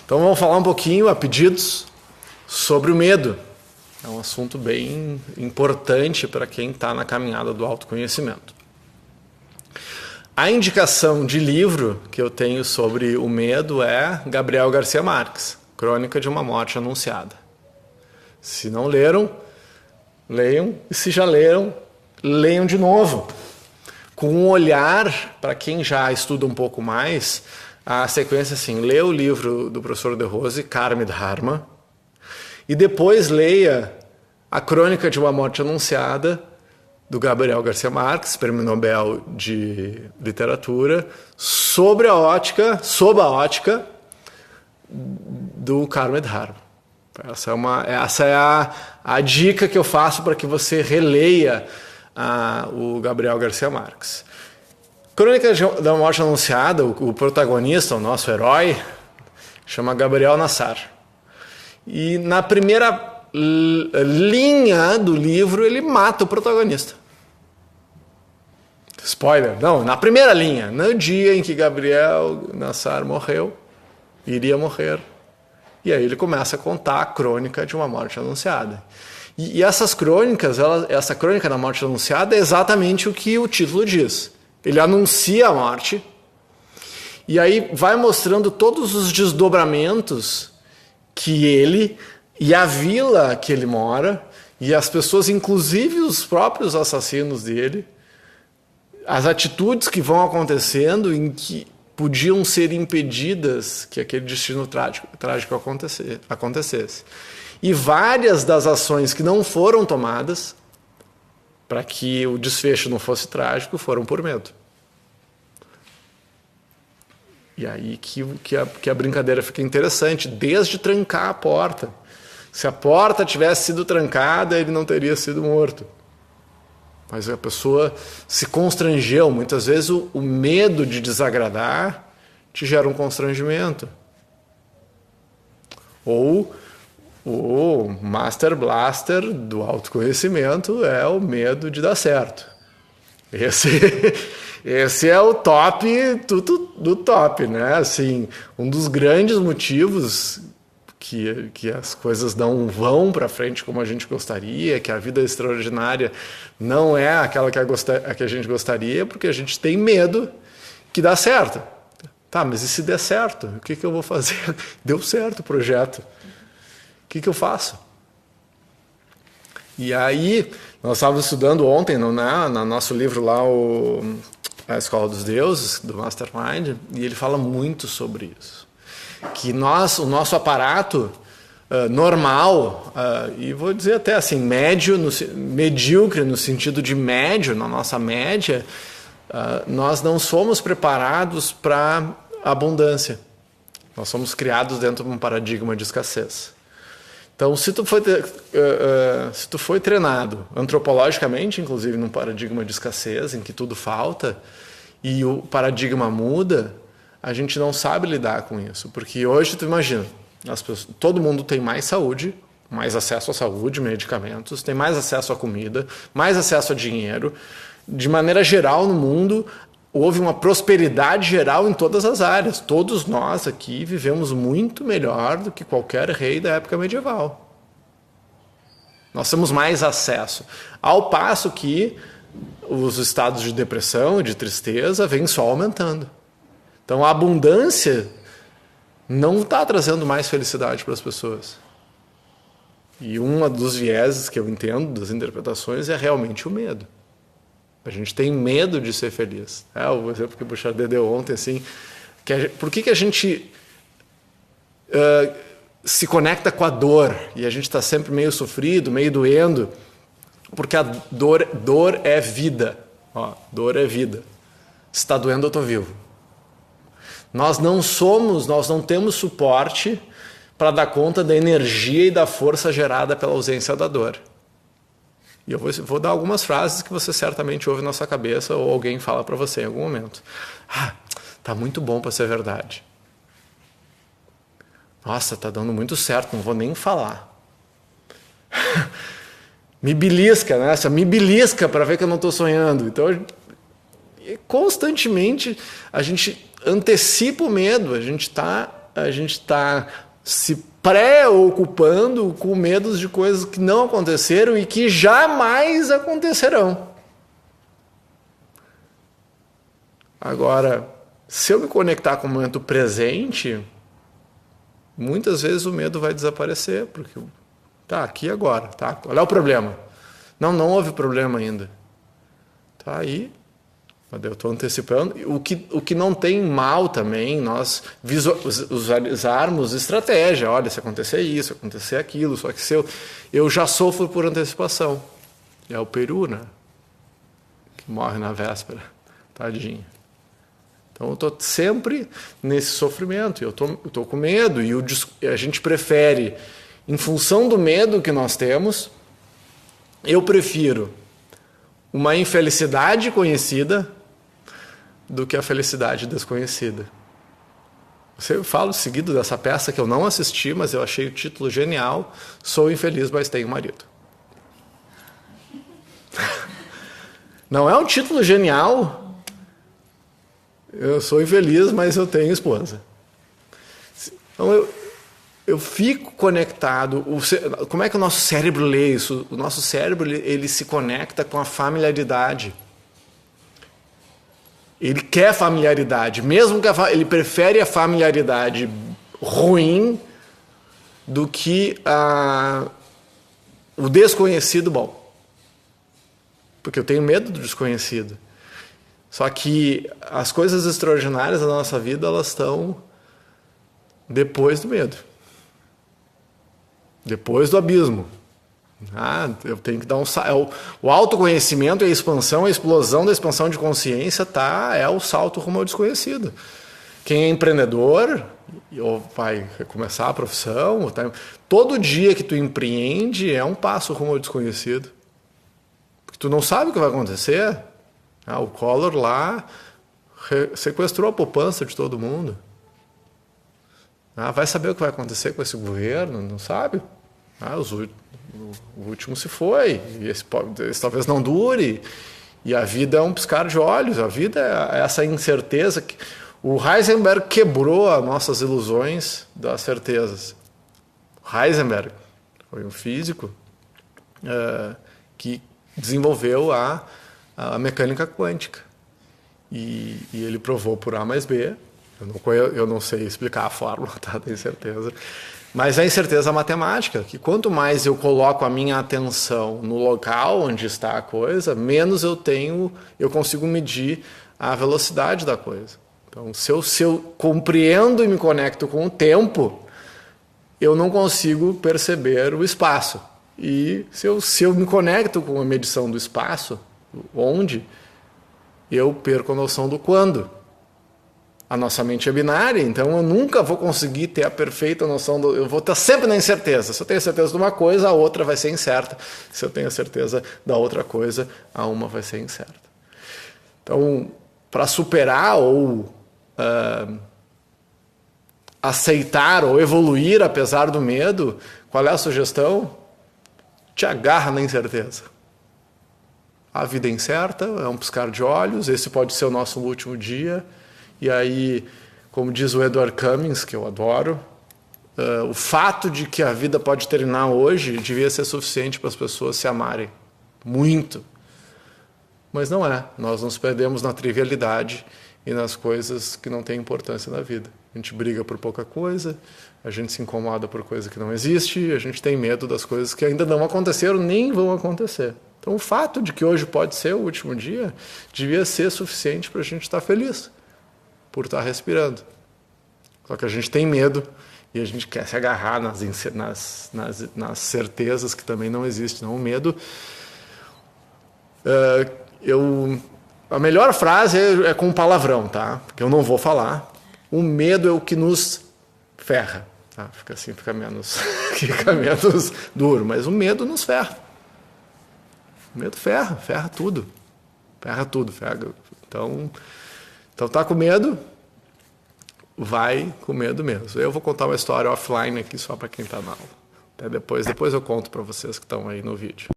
Então vamos falar um pouquinho, a pedidos, sobre o medo. É um assunto bem importante para quem está na caminhada do autoconhecimento. A indicação de livro que eu tenho sobre o medo é Gabriel Garcia Marques, Crônica de uma Morte Anunciada. Se não leram, leiam. E se já leram, leiam de novo. Com um olhar, para quem já estuda um pouco mais, a sequência assim, lê o livro do professor De Rose, Karma e Dharma, e depois leia A Crônica de uma Morte Anunciada, do Gabriel Garcia Marques, Prêmio Nobel de Literatura, sob a ótica do Karma e Dharma. Essa é a dica que eu faço para que você releia o Gabriel Garcia Marques. Crônica da Morte Anunciada, o protagonista, o nosso herói, chama Gabriel Nassar. E na primeira linha do livro ele mata o protagonista. Spoiler, não, na primeira linha, no dia em que Gabriel Nassar iria morrer. E aí ele começa a contar a crônica de uma morte anunciada. E essas crônicas, essa crônica da morte anunciada é exatamente o que o título diz. Ele anuncia a morte e aí vai mostrando todos os desdobramentos que ele e a vila que ele mora e as pessoas, inclusive os próprios assassinos dele, as atitudes que vão acontecendo em que podiam ser impedidas que aquele destino trágico acontecesse. E várias das ações que não foram tomadas para que o desfecho não fosse trágico foram por medo. E aí que a brincadeira fica interessante, desde trancar a porta. Se a porta tivesse sido trancada, ele não teria sido morto. Mas a pessoa se constrangeu. Muitas vezes o medo de desagradar te gera um constrangimento. Ou o Master Blaster do autoconhecimento é o medo de dar certo. Esse é o top do top, né? Assim, um dos grandes motivos que as coisas não vão para frente como a gente gostaria, que a vida extraordinária não é aquela que a gente gostaria, porque a gente tem medo que dá certo. Tá, mas e se der certo? O que eu vou fazer? Deu certo o projeto. O que eu faço? E aí, nós estávamos estudando ontem, no nosso livro lá, A Escola dos Deuses, do Mastermind, e ele fala muito sobre isso. Que o nosso aparato normal, e vou dizer até assim, medíocre no sentido de médio, na nossa média, nós não somos preparados para abundância. Nós somos criados dentro de um paradigma de escassez. Então, se tu foi treinado antropologicamente, inclusive num paradigma de escassez, em que tudo falta, e o paradigma muda, a gente não sabe lidar com isso. Porque hoje, tu imagina, todo mundo tem mais saúde, mais acesso à saúde, medicamentos, tem mais acesso à comida, mais acesso a dinheiro. De maneira geral, no mundo, houve uma prosperidade geral em todas as áreas. Todos nós aqui vivemos muito melhor do que qualquer rei da época medieval. Nós temos mais acesso. Ao passo que os estados de depressão e de tristeza vêm só aumentando. Então a abundância não está trazendo mais felicidade para as pessoas. E um dos vieses que eu entendo das interpretações é realmente o medo. A gente tem medo de ser feliz. O exemplo que o Bouchard deu ontem, assim, por que a gente se conecta com a dor e a gente está sempre meio sofrido, meio doendo? Porque a dor é vida. Dor é vida. Se está doendo, eu estou vivo. Nós não temos suporte para dar conta da energia e da força gerada pela ausência da dor. E eu vou dar algumas frases que você certamente ouve na sua cabeça ou alguém fala para você em algum momento. Tá muito bom para ser verdade. Nossa, tá dando muito certo, não vou nem falar. Me belisca, né? Me belisca para ver que eu não estou sonhando. Então, constantemente, a gente antecipa o medo, a gente está a gente está se preocupando com medos de coisas que não aconteceram e que jamais acontecerão. Agora, se eu me conectar com o momento presente, muitas vezes o medo vai desaparecer, porque tá aqui agora, tá? Qual é o problema? Não houve problema ainda. Tá aí. Eu estou antecipando. O que não tem mal também, nós usarmos estratégia. Olha, se acontecer isso, acontecer aquilo, só que se eu já sofro por antecipação. É o peru, né? Que morre na véspera. Tadinho. Então eu estou sempre nesse sofrimento. Eu estou com medo e a gente prefere, em função do medo que nós temos, eu prefiro uma infelicidade conhecida do que a felicidade desconhecida. Eu falo seguido dessa peça que eu não assisti, mas eu achei o título genial. Sou infeliz, mas tenho marido. Não é um título genial? Eu sou infeliz, mas eu tenho esposa. Então eu fico conectado. Como é que o nosso cérebro lê isso? O nosso cérebro ele se conecta com a familiaridade. Ele quer familiaridade, mesmo que ele prefere a familiaridade ruim do que o desconhecido bom. Porque eu tenho medo do desconhecido. Só que as coisas extraordinárias da nossa vida, elas estão depois do medo. Depois do abismo. Eu tenho que dar o autoconhecimento e a expansão, a explosão da expansão de consciência é o salto rumo ao desconhecido. Quem é empreendedor ou vai recomeçar a profissão, todo dia que tu empreende é um passo rumo ao desconhecido. Porque tu não sabe o que vai acontecer. O Collor lá sequestrou a poupança de todo mundo. Vai saber o que vai acontecer com esse governo? Não sabe. O último se foi, e esse talvez não dure, e a vida é um piscar de olhos, a vida é essa incerteza. O Heisenberg quebrou as nossas ilusões das certezas. Heisenberg foi um físico que desenvolveu a mecânica quântica, e ele provou por A mais B, eu não sei explicar a fórmula, tá? Tenho certeza. Mas a incerteza matemática, que quanto mais eu coloco a minha atenção no local onde está a coisa, menos eu consigo medir a velocidade da coisa. Então, se eu compreendo e me conecto com o tempo, eu não consigo perceber o espaço. E se eu me conecto com a medição do espaço, onde, eu perco a noção do quando. A nossa mente é binária, então eu nunca vou conseguir ter a perfeita noção eu vou estar sempre na incerteza. Se eu tenho certeza de uma coisa, a outra vai ser incerta. Se eu tenho certeza da outra coisa, a uma vai ser incerta. Então, para superar ou aceitar ou evoluir apesar do medo, qual é a sugestão? Te agarra na incerteza. A vida é incerta, é um piscar de olhos, esse pode ser o nosso último dia. E aí, como diz o Edward Cummings, que eu adoro, o fato de que a vida pode terminar hoje devia ser suficiente para as pessoas se amarem. Muito. Mas não é. Nós nos perdemos na trivialidade e nas coisas que não têm importância na vida. A gente briga por pouca coisa, a gente se incomoda por coisa que não existe, a gente tem medo das coisas que ainda não aconteceram, nem vão acontecer. Então, o fato de que hoje pode ser o último dia devia ser suficiente para a gente estar feliz por estar respirando. Só que a gente tem medo e a gente quer se agarrar nas certezas que também não existem. Não, o medo... a melhor frase é com palavrão, tá? Porque eu não vou falar. O medo é o que nos ferra. Tá? Fica assim, fica menos duro. Mas o medo nos ferra. O medo ferra tudo. Ferra tudo. Então tá com medo, vai com medo mesmo. Eu vou contar uma história offline aqui só para quem está na aula. Até depois eu conto para vocês que estão aí no vídeo.